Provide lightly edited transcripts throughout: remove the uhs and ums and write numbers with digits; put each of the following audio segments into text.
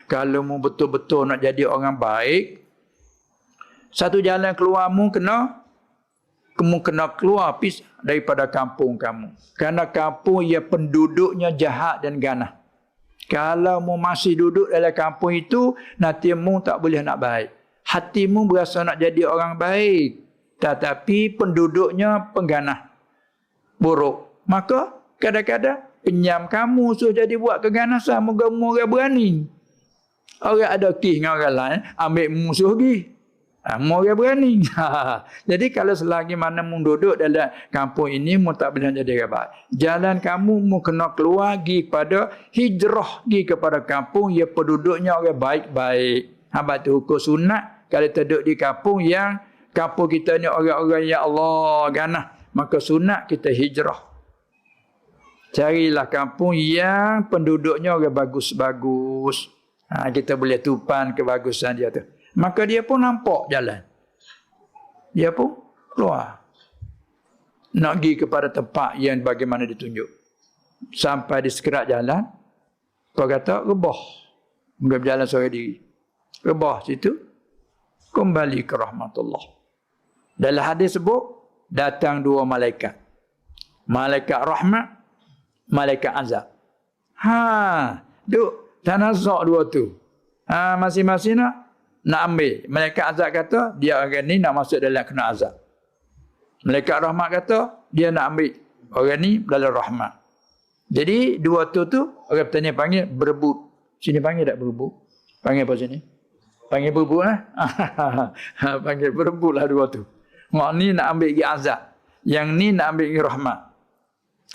Kalau mu betul-betul nak jadi orang baik, satu jalan keluarmu kamu kena keluar daripada kampung kamu. Kerana kampung ia penduduknya jahat dan ganas. Kalau mu masih duduk dalam kampung itu, nanti mu tak boleh nak baik. Hatimu berasa nak jadi orang baik, tetapi penduduknya pengganas, buruk. Maka kadang-kadang penyam kamu suruh jadi buat keganasan, moga-moga berani. Orang ada kes dengan orang lain, ambil musuh pergi. Orang berani. Jadi kalau selagi mana mu duduk dalam kampung ini, mu tak boleh jadi orang baik. Jalan kamu mu kena keluar pergi kepada hijrah, pergi kepada kampung yang penduduknya orang baik-baik. Hamba tu hukum sunat kalau duduk di kampung yang kampung kita ni orang-orang yang Allah ganas, maka sunat kita hijrah. Carilah kampung yang penduduknya orang bagus-bagus. Kita boleh tupan kebagusan dia tu. Maka dia pun nampak jalan. Dia pun keluar. Nak pergi kepada tempat yang bagaimana ditunjuk. Sampai di sekerat jalan, kau kata, rebah. Mungkin berjalan seorang diri. Rebah situ, kembali ke rahmatullah. Dalam hadis sebut, datang dua malaikat. Malaikat rahmat, malaikat azab. Duk tanazak dua tu. Masing-masing nak ambil. Malaikat azab kata, dia orang ni nak masuk dalam kena azab. Malaikat rahmat kata, dia nak ambil orang ni dalam rahmat. Jadi, dua tu orang bertanya panggil berebut. Sini panggil tak berebut? Panggil apa sini? Panggil berebut lah. Panggil berebut lah dua tu. Mak ni nak ambil pergi azab. Yang ni nak ambil pergi rahmat.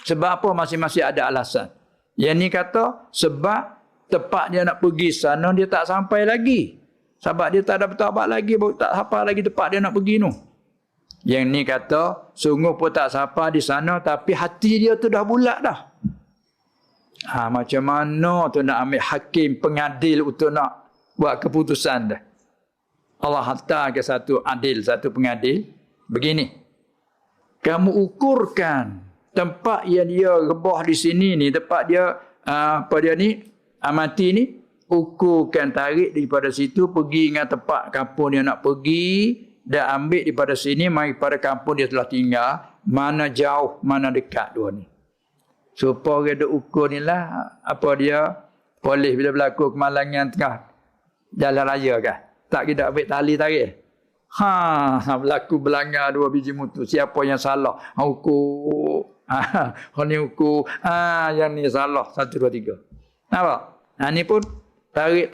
Sebab apa? Masing-masing ada alasan. Yang ni kata, sebab tempat dia nak pergi sana, dia tak sampai lagi. Sebab dia tak ada bertawabat lagi, tak sampai lagi tempat dia nak pergi tu. Yang ni kata, sungguh pun tak sampai di sana, tapi hati dia tu dah bulat dah. Macam mana tu nak ambil hakim, pengadil untuk nak buat keputusan dah. Allah hantar ke satu adil, satu pengadil. Begini, kamu ukurkan tempat yang dia rebah di sini ni, tempat dia, mati ni, ukurkan, tarik daripada situ, pergi dengan tempat kampung dia nak pergi, dan ambil daripada sini, mari pada kampung dia telah tinggal, mana jauh, mana dekat dua ni. Supaya dia ukur ni lah, apa dia, polis bila berlaku kemalangan tengah jalan raya kan, tak kita ambil tali tarik. Berlaku belanggar dua biji mutu, siapa yang salah, ukur, orang ni ukur, yang ni salah, 1, 2, 3. Nampak? Ni pun tarik